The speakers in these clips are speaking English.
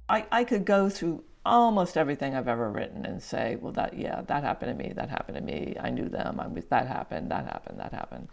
I could go through almost everything I've ever written and say, well, that happened to me, that happened to me, I knew them, that happened, that happened, that happened.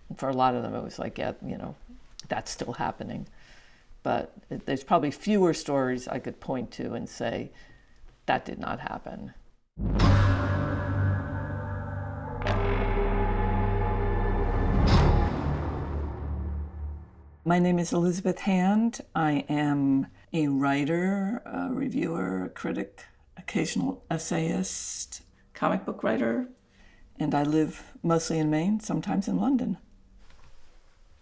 And for a lot of them, it was like, yeah, that's still happening. But there's probably fewer stories I could point to and say, that did not happen. My name is Elizabeth Hand. I am a writer, a reviewer, a critic, occasional essayist, comic book writer, and I live mostly in Maine, sometimes in London.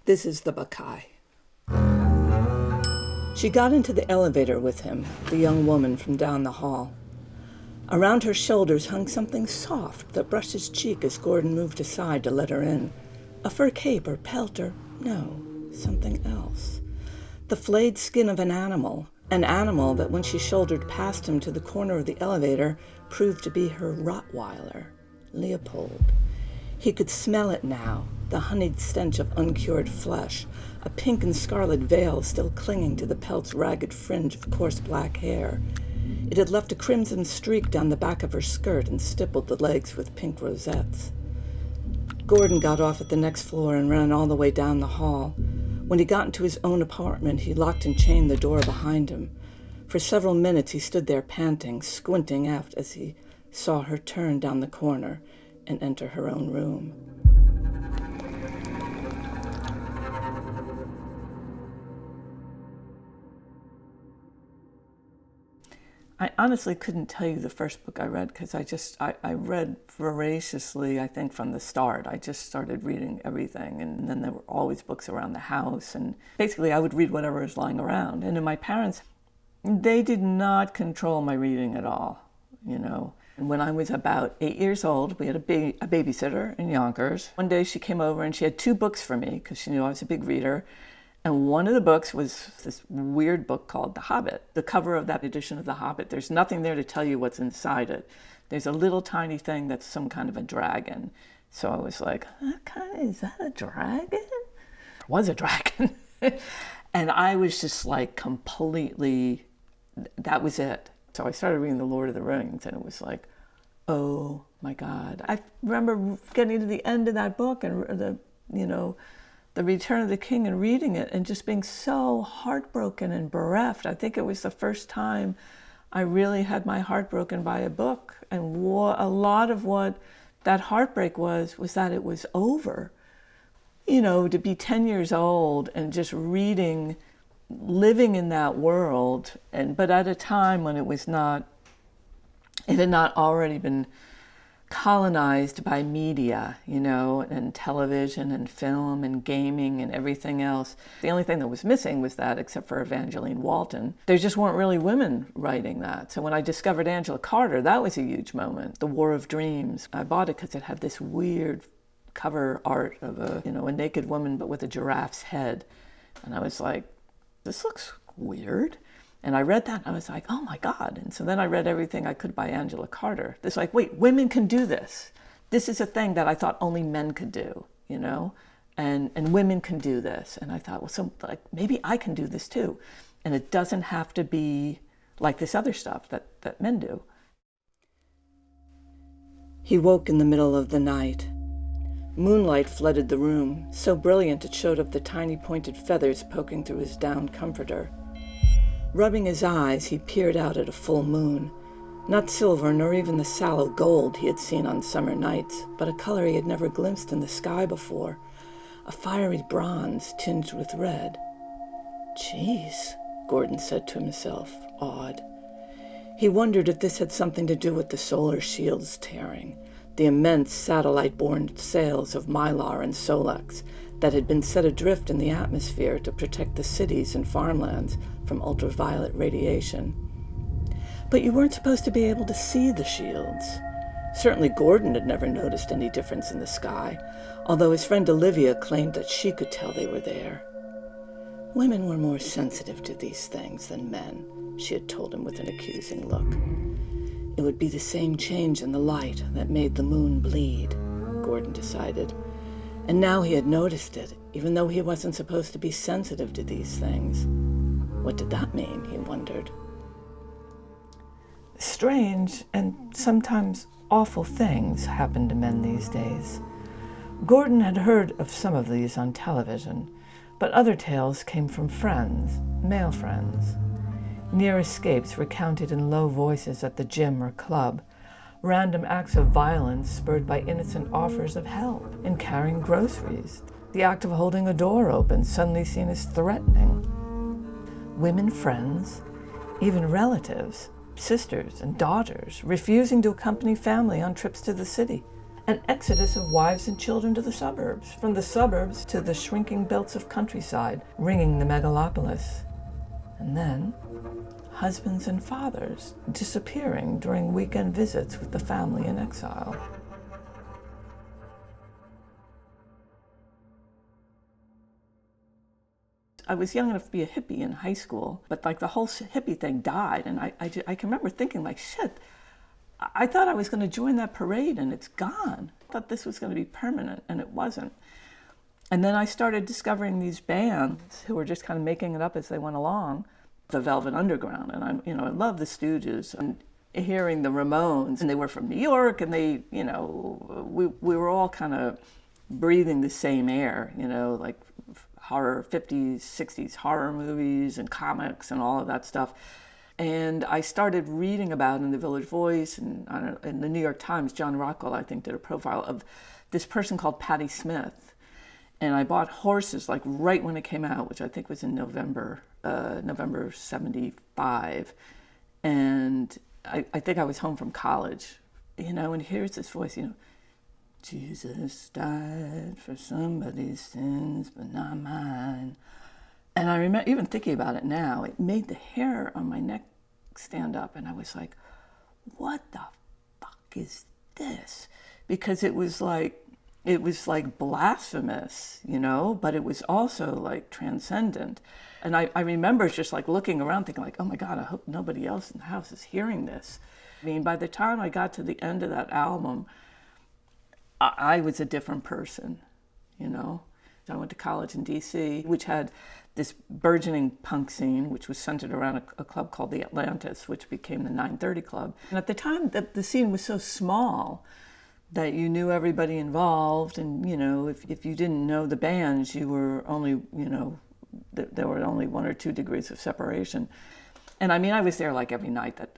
This is the Bacchae. She got into the elevator with him, the young woman from down the hall. Around her shoulders hung something soft that brushed his cheek as Gordon moved aside to let her in. A fur cape or pelt or no, something else. The flayed skin of an animal that when she shouldered past him to the corner of the elevator proved to be her Rottweiler, Leopold. He could smell it now, the honeyed stench of uncured flesh, a pink and scarlet veil still clinging to the pelt's ragged fringe of coarse black hair. It had left a crimson streak down the back of her skirt and stippled the legs with pink rosettes. Gordon got off at the next floor and ran all the way down the hall. When he got into his own apartment, he locked and chained the door behind him. For several minutes he stood there panting, squinting out as he saw her turn down the corner and enter her own room. I honestly couldn't tell you the first book I read because I read voraciously, I think, from the start. I just started reading everything, and then there were always books around the house, and basically I would read whatever was lying around. And my parents, they did not control my reading at all, And when I was about 8 years old, we had a babysitter in Yonkers. One day she came over and she had 2 books for me because she knew I was a big reader. And one of the books was this weird book called The Hobbit. The cover of that edition of The Hobbit, there's nothing there to tell you what's inside it. There's a little tiny thing that's some kind of a dragon. So I was like, is that a dragon? It was a dragon. And I was just like completely, that was it. So I started reading The Lord of the Rings and it was like, oh my God. I remember getting to the end of that book and The Return of the King and reading it and just being so heartbroken and bereft. I think it was the first time I really had my heart broken by a book. And a lot of what that heartbreak was that it was over. To be 10 years old and just reading, living in that world, but at a time when it had not already been colonized by media, and television and film and gaming and everything else. The only thing that was missing was that, except for Evangeline Walton, there just weren't really women writing that. So when I discovered Angela Carter, that was a huge moment. The War of Dreams. I bought it because it had this weird cover art of a naked woman but with a giraffe's head. And I was like, this looks weird. And I read that and I was like, oh my God. And so then I read everything I could by Angela Carter. It's like, wait, women can do this. This is a thing that I thought only men could do, and women can do this. And I thought, well, so like maybe I can do this too. And it doesn't have to be like this other stuff that men do. He woke in the middle of the night. Moonlight flooded the room, so brilliant it showed up the tiny pointed feathers poking through his down comforter. Rubbing his eyes, he peered out at a full moon. Not silver, nor even the sallow gold he had seen on summer nights, but a color he had never glimpsed in the sky before, a fiery bronze tinged with red. Geez, Gordon said to himself, awed. He wondered if this had something to do with the solar shield's tearing, the immense satellite-borne sails of Mylar and Solex that had been set adrift in the atmosphere to protect the cities and farmlands from ultraviolet radiation. But you weren't supposed to be able to see the shields. Certainly Gordon had never noticed any difference in the sky, although his friend Olivia claimed that she could tell they were there. Women were more sensitive to these things than men, she had told him with an accusing look. It would be the same change in the light that made the moon bleed, Gordon decided. And now he had noticed it, even though he wasn't supposed to be sensitive to these things. What did that mean, he wondered. Strange and sometimes awful things happen to men these days. Gordon had heard of some of these on television, but other tales came from friends, male friends. Near escapes recounted in low voices at the gym or club, random acts of violence spurred by innocent offers of help in carrying groceries, the act of holding a door open suddenly seen as threatening. Women friends, even relatives, sisters and daughters, refusing to accompany family on trips to the city. An exodus of wives and children to the suburbs, from the suburbs to the shrinking belts of countryside, ringing the megalopolis. And then, husbands and fathers disappearing during weekend visits with the family in exile. I was young enough to be a hippie in high school, but like the whole hippie thing died, and I can remember thinking like, shit, I thought I was going to join that parade and it's gone. I thought this was going to be permanent, and it wasn't. And then I started discovering these bands who were just kind of making it up as they went along. The Velvet Underground, and I love the Stooges, and hearing the Ramones, and they were from New York, and they, we were all kind of breathing the same air, like horror, 50s, 60s horror movies and comics and all of that stuff. And I started reading about in the Village Voice and in the New York Times, John Rockwell, I think, did a profile of this person called Patti Smith. And I bought Horses like right when it came out, which I think was in November 75. And I think I was home from college, and here's this voice, Jesus died for somebody's sins, but not mine. And I remember even thinking about it now, it made the hair on my neck stand up, and I was like, what the fuck is this? Because it was like blasphemous, but it was also like transcendent. And I remember just like looking around thinking like, oh my God, I hope nobody else in the house is hearing this. I mean, by the time I got to the end of that album, I was a different person, I went to college in DC, which had this burgeoning punk scene, which was centered around a club called the Atlantis, which became the 930 Club. And at the time, the scene was so small that you knew everybody involved, and if you didn't know the bands, you were only there were only 1 or 2 degrees of separation. And I mean, I was there like every night that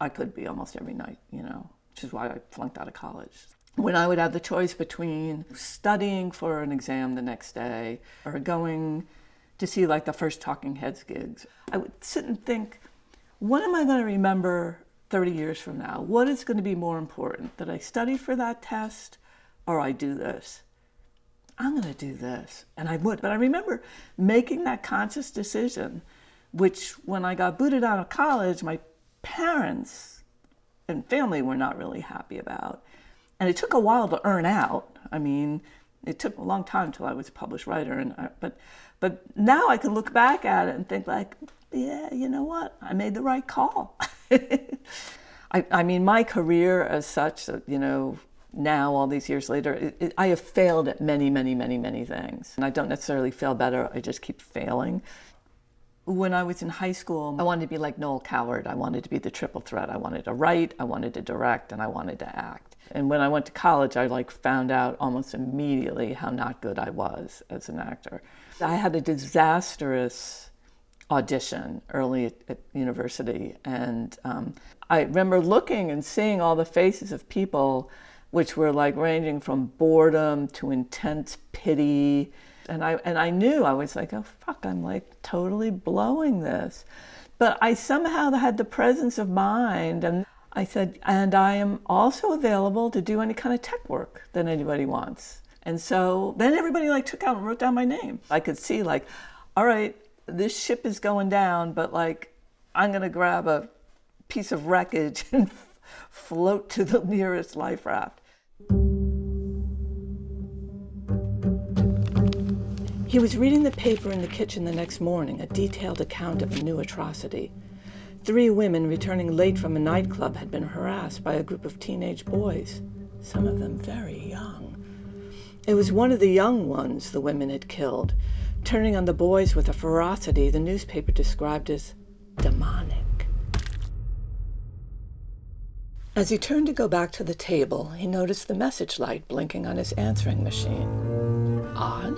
I could be, almost every night, which is why I flunked out of college. When I would have the choice between studying for an exam the next day or going to see like the first Talking Heads gigs, I would sit and think, what am I going to remember 30 years from now? What is going to be more important, that I study for that test or I do this? I'm going to do this. And I would. But I remember making that conscious decision, which when I got booted out of college, my parents and family were not really happy about. And it took a while to earn out. I mean, it took a long time till I was a published writer. But now I can look back at it and think like, yeah, you know what? I made the right call. I mean, my career as such, now all these years later, I have failed at many, many, many, many things. And I don't necessarily fail better. I just keep failing. When I was in high school, I wanted to be like Noel Coward. I wanted to be the triple threat. I wanted to write, I wanted to direct, and I wanted to act. And when I went to college, I found out almost immediately how not good I was as an actor. I had a disastrous audition early at university, and I remember looking and seeing all the faces of people, which were like ranging from boredom to intense pity. And I knew, I was like, oh fuck, I'm like totally blowing this. But I somehow had the presence of mind, and I said, and I am also available to do any kind of tech work that anybody wants. And so then everybody took out and wrote down my name. I could see all right, this ship is going down, but I'm gonna grab a piece of wreckage and float to the nearest life raft. He was reading the paper in the kitchen the next morning, a detailed account of a new atrocity. 3 women returning late from a nightclub had been harassed by a group of teenage boys, some of them very young. It was one of the young ones the women had killed, turning on the boys with a ferocity the newspaper described as demonic. As he turned to go back to the table, he noticed the message light blinking on his answering machine. Odd.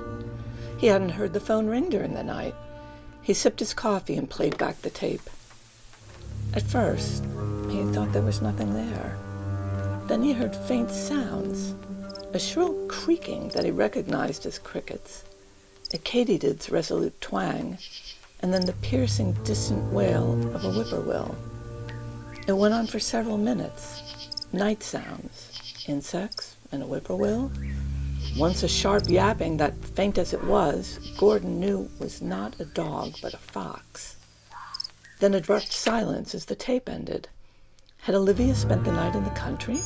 He hadn't heard the phone ring during the night. He sipped his coffee and played back the tape. At first, he thought there was nothing there. Then he heard faint sounds, a shrill creaking that he recognized as crickets, a katydid's resolute twang, and then the piercing, distant wail of a whippoorwill. It went on for several minutes. Night sounds, insects, and a whippoorwill. Once a sharp yapping that, faint as it was, Gordon knew was not a dog but a fox. Then abrupt silence as the tape ended. Had Olivia spent the night in the country?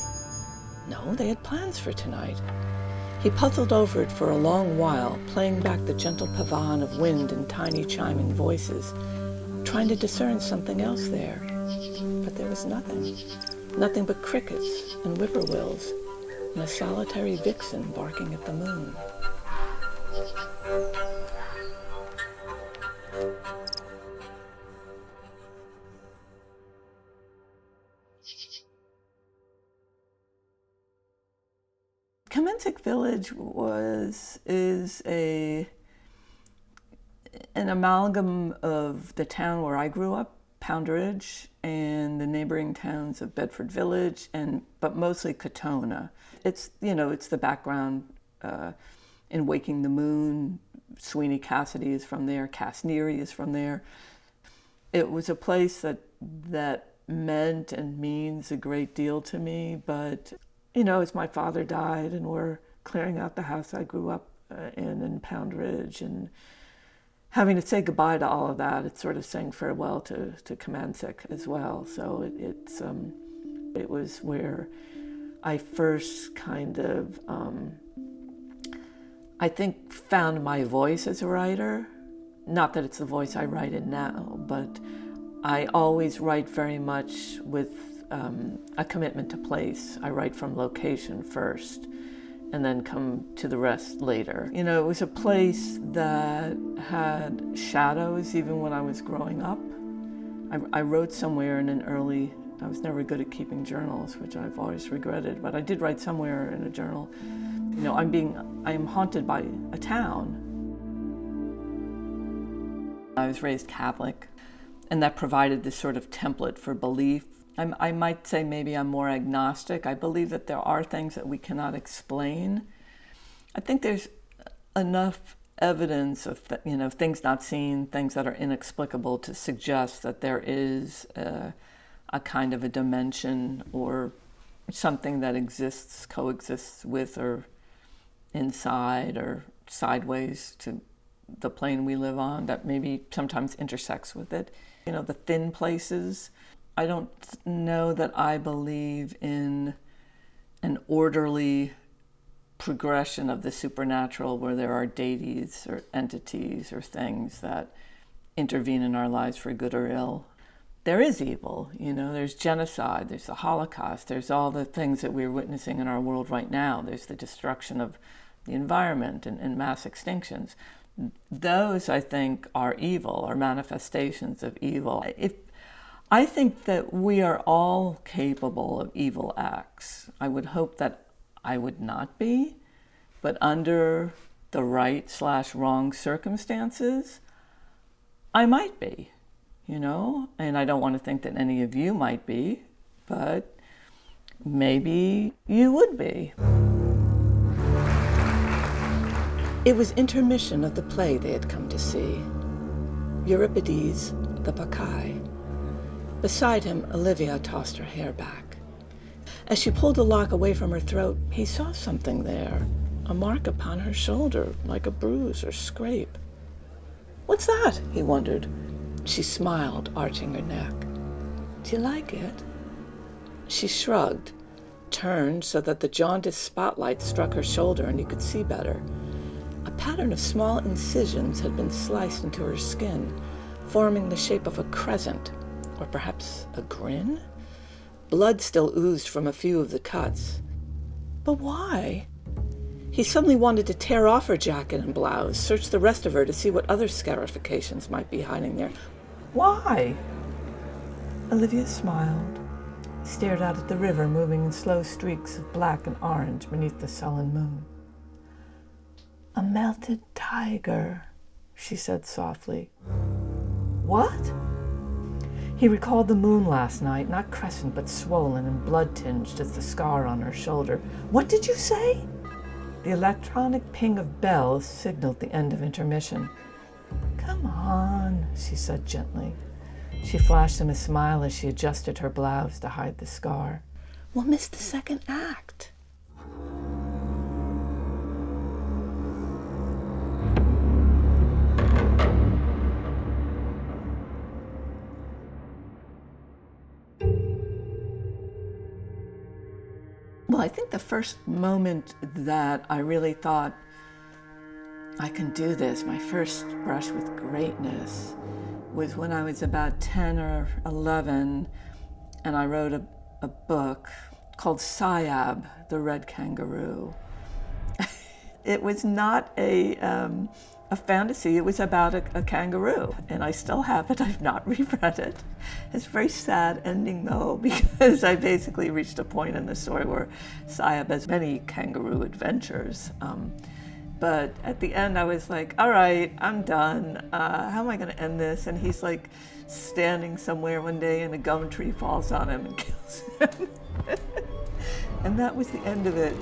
No, they had plans for tonight. He puzzled over it for a long while, playing back the gentle pavan of wind and tiny chiming voices, trying to discern something else there. But there was nothing. Nothing but crickets and whippoorwills and a solitary vixen barking at the moon. Kamencik Village is an amalgam of the town where I grew up, Poundridge, and the neighboring towns of Bedford Village, but mostly Katona. It's the background in Waking the Moon. Sweeney Cassidy is from there. Cass Neary is from there. It was a place that meant and means a great deal to me, but as my father died and we're clearing out the house I grew up in Poundridge, and having to say goodbye to all of that, it's sort of saying farewell to Kamencik as well. So it was where I first kind of, I think, found my voice as a writer. Not that it's the voice I write in now, but I always write very much with a commitment to place. I write from location first and then come to the rest later. It was a place that had shadows even when I was growing up. I wrote somewhere in I was never good at keeping journals, which I've always regretted, but I did write somewhere in a journal, I am haunted by a town. I was raised Catholic, and that provided this sort of template for belief. I might say maybe I'm more agnostic. I believe that there are things that we cannot explain. I think there's enough evidence of things not seen, things that are inexplicable, to suggest that there is a kind of a dimension or something that coexists with or inside or sideways to the plane we live on, that maybe sometimes intersects with it. The thin places. I don't know that I believe in an orderly progression of the supernatural where there are deities or entities or things that intervene in our lives for good or ill. There is evil, there's genocide, there's the Holocaust, there's all the things that we're witnessing in our world right now. There's the destruction of the environment and mass extinctions. Those, I think, are evil, are manifestations of evil. I think that we are all capable of evil acts. I would hope that I would not be, but under the right/wrong circumstances, I might be, and I don't want to think that any of you might be, but maybe you would be. It was intermission of the play they had come to see. Euripides, the Bacchae. Beside him, Olivia tossed her hair back. As she pulled the lock away from her throat, he saw something there, a mark upon her shoulder, like a bruise or scrape. "What's that?" he wondered. She smiled, arching her neck. "Do you like it?" She shrugged, turned so that the jaundiced spotlight struck her shoulder and he could see better. A pattern of small incisions had been sliced into her skin, forming the shape of a crescent, or perhaps a grin? Blood still oozed from a few of the cuts. But why? He suddenly wanted to tear off her jacket and blouse, search the rest of her to see what other scarifications might be hiding there. Why? Olivia smiled. He stared out at the river, moving in slow streaks of black and orange beneath the sullen moon. "A melted tiger," she said softly. "What?" He recalled the moon last night, not crescent but swollen and blood-tinged as the scar on her shoulder. "What did you say?" The electronic ping of bells signaled the end of intermission. "Come on," she said gently. She flashed him a smile as she adjusted her blouse to hide the scar. "We'll miss the second act." Well, I think the first moment that I really thought, I can do this, my first brush with greatness, was when I was about 10 or 11, and I wrote a book called Siab, the Red Kangaroo. It was not a fantasy, it was about a kangaroo, and I still have it. I've not reread it. It's a very sad ending though, because I basically reached a point in the story where Siab has many kangaroo adventures. But at the end I was like, all right, I'm done. How am I gonna end this? And he's like standing somewhere one day and a gum tree falls on him and kills him. And that was the end of it.